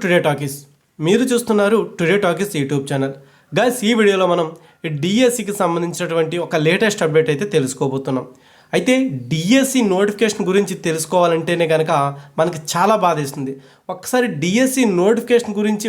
Today talkies మీరు చూస్తున్నారు today talkies YouTube channel. Guys, ఈ వీడియోలో మనం డిఎస్సికి సంబంధించినటువంటి ఒక లేటెస్ట్ అప్డేట్ అయితే తెలుసుకోబోతున్నాం. అయితే డిఎస్సి నోటిఫికేషన్ గురించి తెలుసుకోవాలంటేనే కనుక మనకి చాలా బాధేస్తుంది. ఒక్కసారి డిఎస్సి నోటిఫికేషన్ గురించి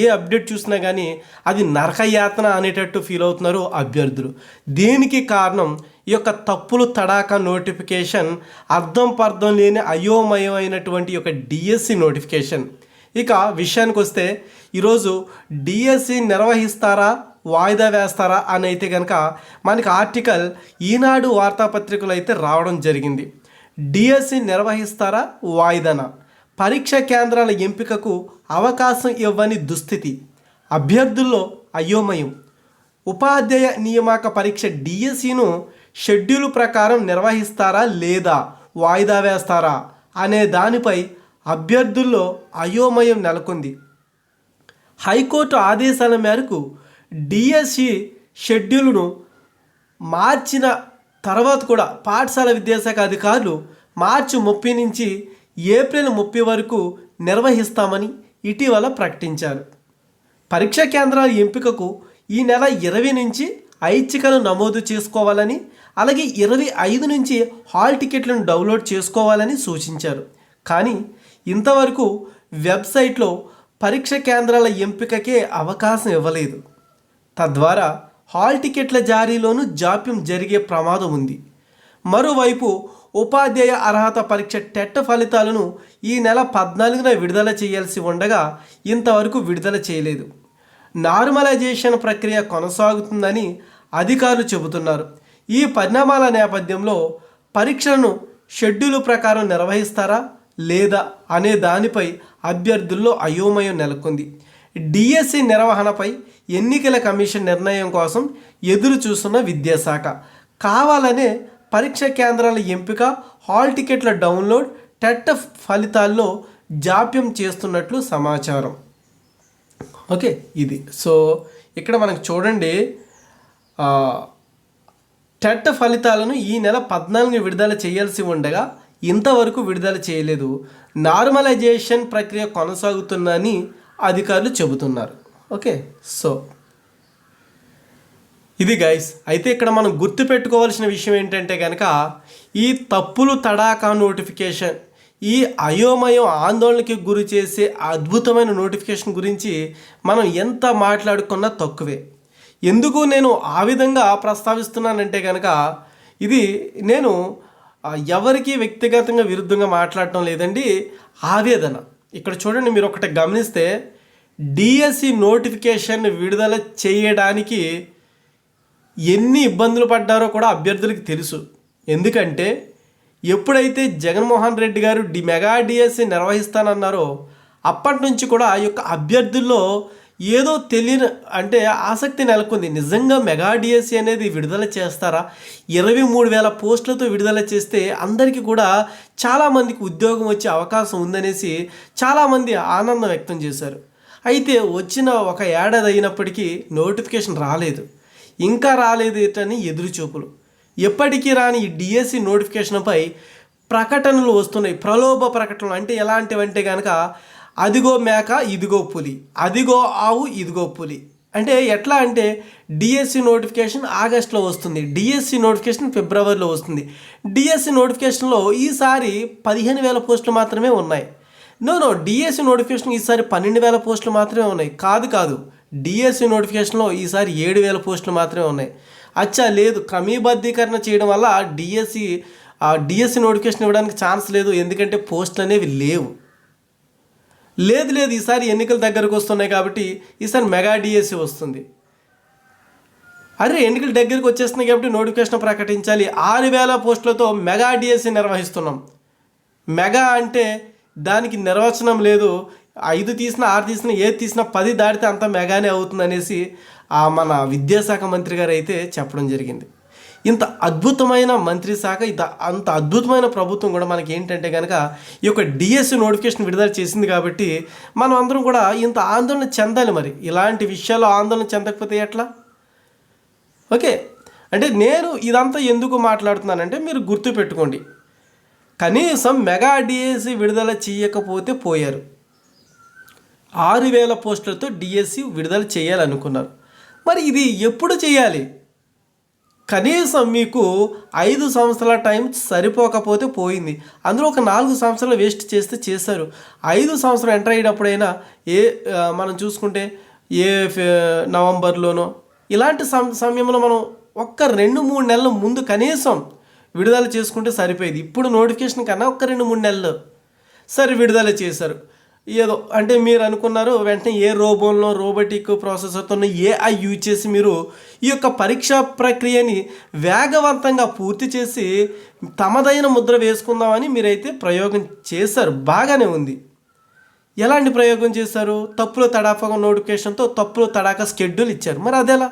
ఏ అప్డేట్ చూసినా కానీ అది నరకయాతన అనేటట్టు ఫీల్ అవుతున్నారు అభ్యర్థులు. దీనికి కారణం ఈ యొక్క తప్పులు తడాక నోటిఫికేషన్, అర్థం పర్థం లేని అయోమయమైనటువంటి ఒక డిఎస్సి నోటిఫికేషన్. ఇక విషయానికి వస్తే ఈరోజు డిఎస్సి నిర్వహిస్తారా వాయిదా వేస్తారా అని అయితే కనుక మనకి ఆర్టికల్ ఈనాడు వార్తాపత్రికలు అయితే రావడం జరిగింది. డిఎస్సి నిర్వహిస్తారా వాయిదానా, పరీక్ష కేంద్రాల ఎంపికకు అవకాశం ఇవ్వని దుస్థితి, అభ్యర్థుల్లో అయోమయం, ఉపాధ్యాయ నియామక పరీక్ష డిఎస్సిను షెడ్యూల్ ప్రకారం నిర్వహిస్తారా లేదా వాయిదా వేస్తారా అనే దానిపై అభ్యర్థుల్లో అయోమయం నెలకొంది. హైకోర్టు ఆదేశాల మేరకు డిఎస్సి షెడ్యూల్ను మార్చిన తర్వాత కూడా పాఠశాల విద్యాశాఖ అధికారులు మార్చి 30 నుంచి ఏప్రిల్ 30 వరకు నిర్వహిస్తామని ఇటీవల ప్రకటించారు. పరీక్షా కేంద్రాల ఎంపికకు ఈ నెల 20 నుంచి ఐచ్ఛికలు నమోదు చేసుకోవాలని, అలాగే 25 నుంచి హాల్ టికెట్లను డౌన్లోడ్ చేసుకోవాలని సూచించారు. కానీ ఇంతవరకు వెబ్సైట్లో పరీక్ష కేంద్రాల ఎంపికకే అవకాశం ఇవ్వలేదు. తద్వారా హాల్ టికెట్ల జారీలోనూ జాప్యం జరిగే ప్రమాదం ఉంది. మరోవైపు ఉపాధ్యాయ అర్హత పరీక్ష టెట్ ఫలితాలను ఈ నెల 14న విడుదల చేయాల్సి ఉండగా ఇంతవరకు విడుదల చేయలేదు. నార్మలైజేషన్ ప్రక్రియ కొనసాగుతుందని అధికారులు చెబుతున్నారు. ఈ పరిణామాల నేపథ్యంలో పరీక్షలను షెడ్యూల్ ప్రకారం నిర్వహిస్తారా లేదా అనే దానిపై అభ్యర్థుల్లో అయోమయం నెలకొంది. డిఎస్సి నిర్వహణపై ఎన్నికల కమిషన్ నిర్ణయం కోసం ఎదురు చూస్తున్న విద్యాశాఖ కావాలనే పరీక్ష కేంద్రాల ఎంపిక, హాల్ టికెట్ల డౌన్లోడ్, టెట్ ఫలితాల్లో జాప్యం చేస్తున్నట్లు సమాచారం. ఓకే, ఇది సో ఇక్కడ మనకు చూడండి, టెట్ ఫలితాలను ఈ నెల 14 విడుదల చేయాల్సి ఉండగా ఇంతవరకు విడుదల చేయలేదు. నార్మలైజేషన్ ప్రక్రియ కొనసాగుతుందని అధికారులు చెబుతున్నారు. ఓకే, సో ఇది గైస్. అయితే ఇక్కడ మనం గుర్తుపెట్టుకోవాల్సిన విషయం ఏంటంటే కనుక ఈ తప్పులు తడాకా నోటిఫికేషన్, ఈ అయోమయం ఆందోళనకి గురి చేసే అద్భుతమైన నోటిఫికేషన్ గురించి మనం ఎంత మాట్లాడుకున్నా తక్కువే. ఎందుకు నేను ఆ విధంగా ప్రస్తావిస్తున్నానంటే కనుక ఇది నేను ఎవరికి వ్యక్తిగతంగా విరుద్ధంగా మాట్లాడటం లేదండి, ఆవేదన. ఇక్కడ చూడండి, మీరు ఒకటి గమనిస్తే డిఎస్సి నోటిఫికేషన్ విడుదల చేయడానికి ఎన్ని ఇబ్బందులు పడ్డారో కూడా అభ్యర్థులకు తెలుసు. ఎందుకంటే ఎప్పుడైతే జగన్మోహన్ రెడ్డి గారు మెగా డిఎస్సి నిర్వహిస్తానన్నారో అప్పటి నుంచి కూడా ఆ యొక్క అభ్యర్థుల్లో ఏదో తెలియని ఆసక్తి నెలకొంది. నిజంగా మెగా డిఎస్సి అనేది విడుదల చేస్తారా, 23,000 పోస్టులతో విడుదల చేస్తే అందరికీ కూడా చాలామందికి ఉద్యోగం వచ్చే అవకాశం ఉందనేసి చాలామంది ఆనందం వ్యక్తం చేశారు. అయితే వచ్చిన ఒక ఏడాది అయినప్పటికీ నోటిఫికేషన్ రాలేదు, ఇంకా రాలేదు అని ఎదురుచూపులు. ఎప్పటికీ రాని ఈ డిఎస్సి నోటిఫికేషన్పై ప్రకటనలు వస్తున్నాయి, ప్రలోభ ప్రకటనలు. ఎలాంటివంటే కనుక అదిగో మేక ఇదిగో పులి, అదిగో ఆవు ఇదిగో పులి. ఎట్లా అంటే డిఎస్సి నోటిఫికేషన్ ఆగస్టులో వస్తుంది, డిఎస్సి నోటిఫికేషన్ ఫిబ్రవరిలో వస్తుంది. డిఎస్సి నోటిఫికేషన్లో ఈసారి 15,000 పోస్టులు మాత్రమే ఉన్నాయి. డిఎస్సి నోటిఫికేషన్ ఈసారి 12,000 పోస్టులు మాత్రమే ఉన్నాయి. కాదు, డిఎస్సి నోటిఫికేషన్లో ఈసారి 7,000 పోస్టులు మాత్రమే ఉన్నాయి. లేదు, క్రమబద్ధీకరణ చేయడం వల్ల డిఎస్సి నోటిఫికేషన్ ఇవ్వడానికి ఛాన్స్ లేదు, ఎందుకంటే పోస్టులు అనేవి లేవు. లేదు, ఈసారి ఎన్నికల దగ్గరకు వస్తున్నాయి కాబట్టి ఈసారి మెగా డిఎస్సి వస్తుంది. ఎన్నికల దగ్గరికి వచ్చేస్తున్నాయి కాబట్టి నోటిఫికేషన్ ప్రకటించాలి. 6,000 పోస్టులతో మెగా డిఎస్సి నిర్వహిస్తున్నాం. మెగా అంటే దానికి నిర్వచనం లేదు. 5 తీసినా 6 తీసినా ఏది తీసినా 10 దాటితే అంతా మెగానే అవుతుంది అనేసి మన విద్యాశాఖ మంత్రి గారు అయితే చెప్పడం జరిగింది. ఇంత అద్భుతమైన మంత్రి శాఖ, అంత అద్భుతమైన ప్రభుత్వం కూడా మనకి ఏంటంటే కనుక ఈ యొక్క డిఎస్సి నోటిఫికేషన్ విడుదల చేసింది కాబట్టి మనం అందరం కూడా ఇంత ఆందోళన చెందాలి. మరి ఇలాంటి విషయాల్లో ఆందోళన చెందకపోతే ఎట్లా? ఓకే, నేను ఇదంతా ఎందుకు మాట్లాడుతున్నానంటే మీరు గుర్తుపెట్టుకోండి, కనీసం మెగా డిఎస్సి విడుదల చేయకపోతే పోయారు. 6,000 పోస్టులతో డిఎస్సి విడుదల చేయాలనుకున్నారు. మరి ఇది ఎప్పుడు చేయాలి? కనీసం మీకు 5 సంవత్సరాల టైం సరిపోకపోతే పోయింది. అందులో ఒక 4 సంవత్సరాలు వేస్ట్ చేస్తే చేశారు. 5 సంవత్సరాలు ఎంటర్ అయ్యేటప్పుడైనా మనం చూసుకుంటే నవంబర్లోనో ఇలాంటి సమయంలో మనం ఒక్క 2-3 నెలల ముందు కనీసం విడుదల చేసుకుంటే సరిపోయేది. ఇప్పుడు నోటిఫికేషన్ కన్నా ఒక 2-3 నెలలు సరే విడుదల చేశారు. ఏదో అంటే మీరు అనుకున్నారు వెంటనే రోబోటిక్ ప్రాసెసర్తో ఏఐ యూజ్ చేసి మీరు ఈ యొక్క పరీక్షా ప్రక్రియని వేగవంతంగా పూర్తి చేసి తమదైన ముద్ర వేసుకుందామని మీరైతే ప్రయోగం చేశారు. బాగానే ఉంది. ఎలాంటి ప్రయోగం చేశారు? తప్పుల తడాక నోటిఫికేషన్తో తప్పుల తడాక షెడ్యూల్ ఇచ్చారు. మరి అదెలా?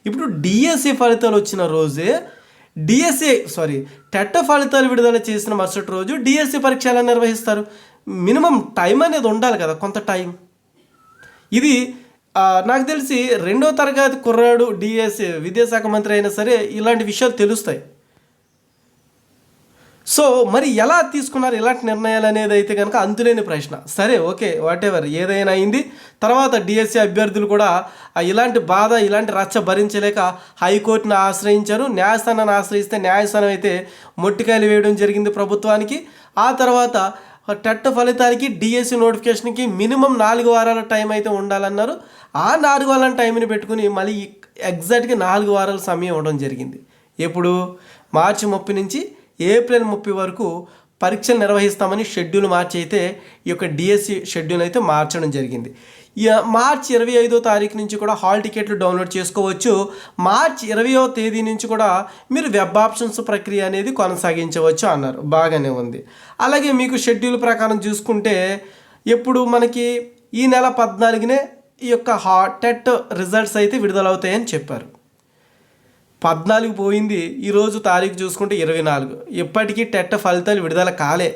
ఇప్పుడు డిఎస్సి ఫలితాలు వచ్చిన రోజే టెట్ ఫలితాలు విడుదల చేసిన మరుసటి రోజు డిఎస్సి పరీక్ష ఎలా నిర్వహిస్తారు? మినిమం టైం అనేది ఉండాలి కదా, కొంత టైం. ఇది నాకు తెలిసి 2వ తరగతి కుర్రాడు డిఎస్సి విద్యాశాఖ మంత్రి అయినా సరే ఇలాంటి విషయాలు తెలుస్తాయి. సో మరి ఎలా తీసుకున్నారు ఇలాంటి నిర్ణయాలు అనేది అయితే కనుక అంతులేని ప్రశ్న. సరే, ఓకే, వాటెవర్, ఏదైనా అయింది. తర్వాత డిఎస్సి అభ్యర్థులు కూడా ఇలాంటి బాధ ఇలాంటి రచ్చ భరించలేక హైకోర్టును ఆశ్రయించారు. న్యాయస్థానాన్ని ఆశ్రయిస్తే న్యాయస్థానం అయితే మొట్టికాయలు వేయడం జరిగింది ప్రభుత్వానికి. ఆ తర్వాత టెట్ ఫలితానికి డిఎస్సి నోటిఫికేషన్కి మినిమం 4 వారాల టైం అయితే ఉండాలన్నారు. ఆ 4 వారాల టైంని పెట్టుకుని మళ్ళీ ఎగ్జాక్ట్గా 4 వారాల సమయం ఇవ్వడం జరిగింది. ఎప్పుడు? మార్చి 30 నుంచి ఏప్రిల్ 30 వరకు పరీక్షలు నిర్వహిస్తామని షెడ్యూల్ మార్చి అయితే ఈ యొక్క డిఎస్సి షెడ్యూల్ అయితే మార్చడం జరిగింది. మార్చి 25వ తారీఖు నుంచి కూడా హాల్ టికెట్లు డౌన్లోడ్ చేసుకోవచ్చు. మార్చి 20వ తేదీ నుంచి కూడా మీరు వెబ్ ఆప్షన్స్ ప్రక్రియ అనేది కొనసాగించవచ్చు అన్నారు. బాగానే ఉంది. అలాగే మీకు షెడ్యూల్ ప్రకారం చూసుకుంటే ఎప్పుడు మనకి ఈ నెల 14నే ఈ యొక్క టెట్ రిజల్ట్స్ అయితే విడుదలవుతాయని చెప్పారు. 14 పోయింది, ఈరోజు తారీఖు చూసుకుంటే 24. ఇప్పటికీ టెట్ ఫలితాలు విడుదల కాలే.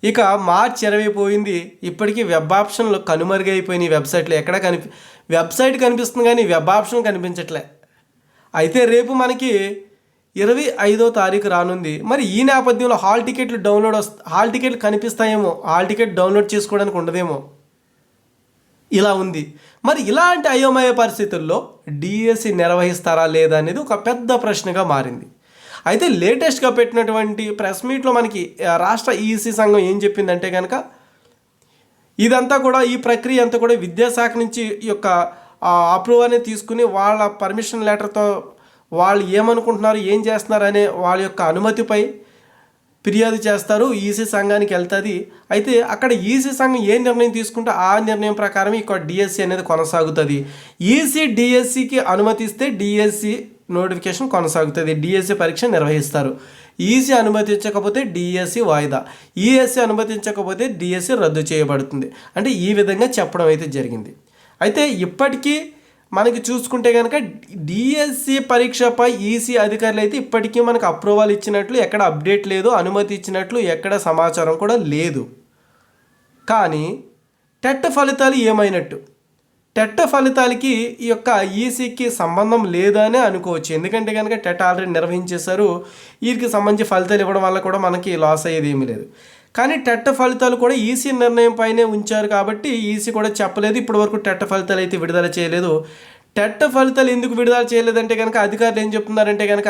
ఇక మార్చి 20 పోయింది, ఇప్పటికీ వెబ్ ఆప్షన్లు కనుమరుగైపోయినాయి. వెబ్సైట్లో ఎక్కడ వెబ్సైట్ కనిపిస్తుంది కానీ వెబ్ ఆప్షన్ కనిపించట్లే. అయితే రేపు మనకి 25వ తారీఖు రానుంది. మరి ఈ నేపథ్యంలో హాల్ టికెట్లు కనిపిస్తాయేమో, హాల్ టికెట్ డౌన్లోడ్ చేసుకోవడానికి ఉండదేమో. ఇలా ఉంది. మరి ఇలాంటి అయోమయ పరిస్థితుల్లో డిఎస్సి నిర్వహిస్తారా లేదా అనేది ఒక పెద్ద ప్రశ్నగా మారింది. అయితే లేటెస్ట్గా పెట్టినటువంటి ప్రెస్ మీట్లో మనకి రాష్ట్ర ఈసీ సంఘం ఏం చెప్పిందంటే కనుక ఇదంతా కూడా ఈ ప్రక్రియ అంతా కూడా విద్యాశాఖ నుంచి ఈ యొక్క అప్రూవల్ని తీసుకుని వాళ్ళ పర్మిషన్ లెటర్తో వాళ్ళు ఏమనుకుంటున్నారు ఏం చేస్తున్నారు అనే వాళ్ళ యొక్క అనుమతిపై ఫిర్యాదు చేస్తారు. ఈసీ సంఘానికి వెళ్తుంది. అయితే అక్కడ ఈసీ సంఘం ఏ నిర్ణయం తీసుకుంటే ఆ నిర్ణయం ప్రకారం ఇక్కడ డిఎస్సి అనేది కొనసాగుతుంది. ఈసీ డిఎస్సికి అనుమతిస్తే డిఎస్సి నోటిఫికేషన్ కొనసాగుతుంది, డిఎస్సి పరీక్ష నిర్వహిస్తారు. ఈసీ అనుమతించకపోతే డిఎస్సి వాయిదా, ఈఎస్సి అనుమతించకపోతే డిఎస్సి రద్దు చేయబడుతుంది. అంటే ఈ విధంగా చెప్పడం అయితే జరిగింది. అయితే ఇప్పటికీ మనకి చూసుకుంటే కనుక డిఎస్సి పరీక్షపై ఈసీ అధికారులు అయితే ఇప్పటికీ మనకు అప్రూవల్ ఇచ్చినట్లు ఎక్కడ అప్డేట్ లేదు, అనుమతి ఇచ్చినట్లు ఎక్కడ సమాచారం కూడా లేదు. కానీ టెట్ ఫలితాలు ఏమైనట్టు? టెట్ ఫలితాలకి ఈ యొక్క ఈసీకి సంబంధం లేదనే అనుకోవచ్చు. ఎందుకంటే కనుక టెట్ ఆల్రెడీ నిర్వహించేశారు. వీరికి సంబంధించి ఫలితాలు ఇవ్వడం వల్ల కూడా మనకి లాస్ అయ్యేది ఏమీ లేదు. కానీ టెట్ ఫలితాలు కూడా ఈసీ నిర్ణయం పైనే ఉంచారు కాబట్టి ఈసీ కూడా చెప్పలేదు. ఇప్పటి వరకు టెట్ ఫలితాలు అయితే విడుదల చేయలేదు. టెట్ ఫలితాలు ఎందుకు విడుదల చేయలేదంటే కనుక అధికారులు ఏం చెప్తున్నారంటే కనుక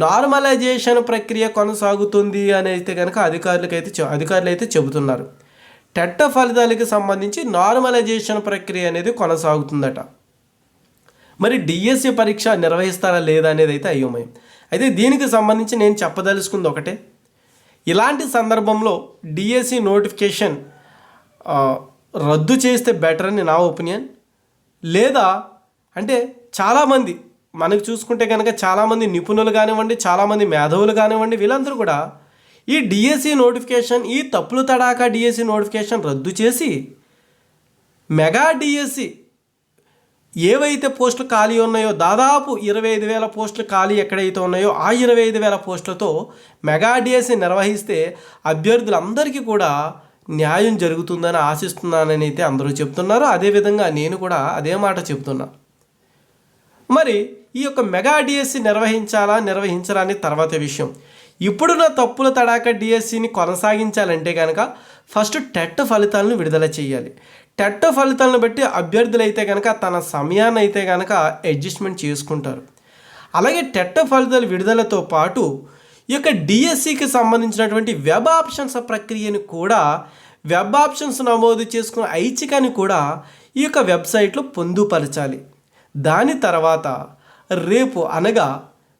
నార్మలైజేషన్ ప్రక్రియ కొనసాగుతుంది అని అయితే కనుక అధికారులు అయితే చెబుతున్నారు. టెట్ ఫలితాలకు సంబంధించి నార్మలైజేషన్ ప్రక్రియ అనేది కొనసాగుతుందట. మరి డిఎస్సి పరీక్ష నిర్వహిస్తారా లేదా అనేది అయితే అయోమయం. అయితే దీనికి సంబంధించి నేను చెప్పదలుచుకుంది ఒకటే, ఇలాంటి సందర్భంలో డిఎస్సి నోటిఫికేషన్ రద్దు చేస్తే బెటర్ అని నా ఒపీనియన్. లేదా అంటే చాలామంది మనకు చూసుకుంటే కనుక చాలామంది నిపుణులు కానివ్వండి, చాలామంది మేధావులు కానివ్వండి, వీళ్ళందరూ కూడా ఈ డిఎస్సి నోటిఫికేషన్, ఈ తప్పులు తడాక డిఎస్సి నోటిఫికేషన్ రద్దు చేసి మెగా డిఎస్సి ఏవైతే పోస్టులు ఖాళీ ఉన్నాయో దాదాపు 25,000 పోస్టులు ఖాళీ ఎక్కడైతే ఉన్నాయో ఆ 25,000 పోస్టులతో మెగా డిఎస్సి నిర్వహిస్తే అభ్యర్థులందరికీ కూడా న్యాయం జరుగుతుందని ఆశిస్తున్నానని అయితే అందరూ చెప్తున్నారు. అదేవిధంగా నేను కూడా అదే మాట చెప్తున్నా. మరి ఈ యొక్క మెగా డిఎస్సి నిర్వహించరా అని తర్వాత విషయం. ఇప్పుడున్న తప్పుల తడాక డిఎస్సిని కొనసాగించాలంటే కనుక ఫస్ట్ టెట్ ఫలితాలను విడుదల చేయాలి. టెట్ ఫలితాలను బట్టి అభ్యర్థులు అయితే కనుక తన సమయాన్ని అయితే కనుక అడ్జస్ట్మెంట్ చేసుకుంటారు. అలాగే టెట్ ఫలితాల విడుదలతో పాటు ఈ యొక్క డిఎస్సికి సంబంధించినటువంటి వెబ్ ఆప్షన్స్ ప్రక్రియను కూడా, వెబ్ ఆప్షన్స్ నమోదు చేసుకున్న ఐచ్ఛికాన్ని కూడా ఈ యొక్క వెబ్సైట్లో పొందుపరచాలి. దాని తర్వాత రేపు అనగా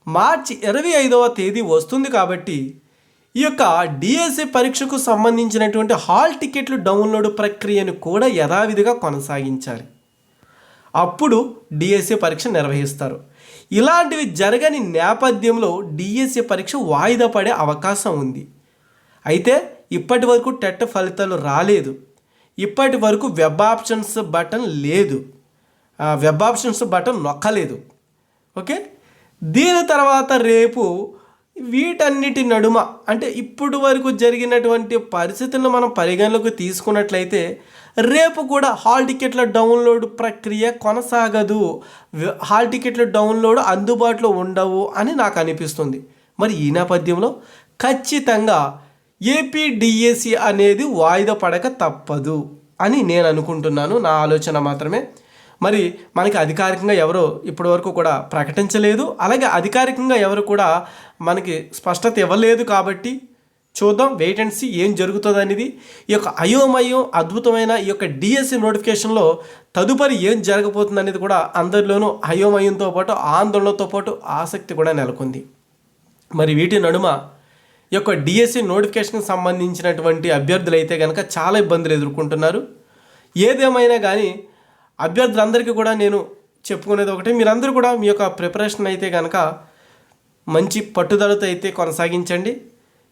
మార్చి 25వ తేదీ వస్తుంది కాబట్టి ఈ యొక్క డిఎస్సి పరీక్షకు సంబంధించినటువంటి హాల్ టికెట్లు డౌన్లోడ్ ప్రక్రియను కూడా యథావిధిగా కొనసాగించాలి. అప్పుడు డిఎస్సి పరీక్ష నిర్వహిస్తారు. ఇలాంటివి జరగని నేపథ్యంలో డిఎస్సి పరీక్ష వాయిదా పడే అవకాశం ఉంది. అయితే ఇప్పటి వరకు టెట్ ఫలితాలు రాలేదు. ఇప్పటి వరకు వెబ్ ఆప్షన్స్ బటన్ లేదు, వెబ్ ఆప్షన్స్ బటన్ నొక్కలేదు. ఓకే, దీని తర్వాత రేపు వీటన్నిటి నడుమ అంటే ఇప్పుడు వరకు జరిగినటువంటి పరిస్థితులను మనం పరిగణలోకి తీసుకున్నట్లయితే రేపు కూడా హాల్ టికెట్ల డౌన్లోడ్ ప్రక్రియ కొనసాగదు, హాల్ టికెట్ల డౌన్లోడ్ అందుబాటులో ఉండవు అని నాకు అనిపిస్తుంది. మరి ఈ నేపథ్యంలో ఖచ్చితంగా ఏపీ డిఎస్సి అనేది వాయిదా పడక తప్పదు అని నేను అనుకుంటున్నాను. నా ఆలోచన మాత్రమే. మరి మనకి అధికారికంగా ఎవరో ఇప్పటివరకు కూడా ప్రకటించలేదు, అలాగే అధికారికంగా ఎవరు కూడా మనకి స్పష్టత ఇవ్వలేదు. కాబట్టి చూద్దాం, వెయిట్ అండ్ సీ ఏం జరుగుతుంది అనేది. ఈ యొక్క అయోమయం అద్భుతమైన ఈ యొక్క డిఎస్సి నోటిఫికేషన్లో తదుపరి ఏం జరగబోతుంది అనేది కూడా అందరిలోనూ అయోమయంతో పాటు ఆందోళనతో పాటు ఆసక్తి కూడా నెలకొంది. మరి వీటి నడుమ ఈ యొక్క డిఎస్సి నోటిఫికేషన్కి సంబంధించినటువంటి అభ్యర్థులు అయితే కనుక చాలా ఇబ్బందులు ఎదుర్కొంటున్నారు. ఏదేమైనా కానీ అభ్యర్థులందరికీ కూడా నేను చెప్పుకునేది ఒకటే, మీరందరూ కూడా మీ యొక్క ప్రిపరేషన్ అయితే కనుక మంచి పట్టుదలతో అయితే కొనసాగించండి.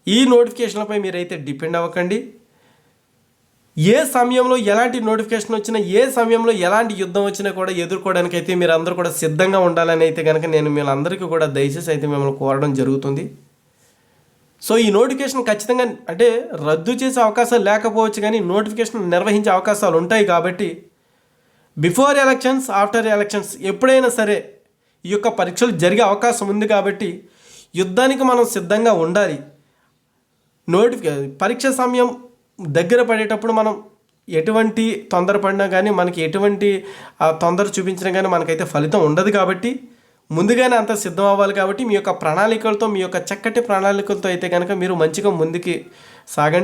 ఈ నోటిఫికేషన్లపై మీరైతే డిపెండ్ అవ్వకండి. ఏ సమయంలో ఎలాంటి నోటిఫికేషన్ వచ్చినా, ఏ సమయంలో ఎలాంటి యుద్ధం వచ్చినా కూడా ఎదుర్కోవడానికి అయితే మీరు అందరూ కూడా సిద్ధంగా ఉండాలని అయితే కనుక నేను మీరందరికీ కూడా దయచేసి అయితే మిమ్మల్ని కోరడం జరుగుతుంది. సో ఈ నోటిఫికేషన్ ఖచ్చితంగా అంటే రద్దు చేసే అవకాశాలు లేకపోవచ్చు, కానీ నోటిఫికేషన్ నిర్వహించే అవకాశాలు ఉంటాయి. కాబట్టి బిఫోర్ ఎలక్షన్స్, ఆఫ్టర్ ఎలక్షన్స్ ఎప్పుడైనా సరే ఈ యొక్క పరీక్షలు జరిగే అవకాశం ఉంది. కాబట్టి యుద్ధానికి మనం సిద్ధంగా ఉండాలి. పరీక్ష సమయం దగ్గర పడేటప్పుడు మనం ఎటువంటి తొందరపడినా కానీ, మనకి ఎటువంటి తొందర చూపించినా కానీ మనకైతే ఫలితం ఉండదు. కాబట్టి ముందుగానే అంత సిద్ధం అవ్వాలి. కాబట్టి మీ యొక్క ప్రణాళికలతో, మీ యొక్క చక్కటి ప్రణాళికలతో అయితే కనుక మీరు మంచిగా ముందుకి సాగండి.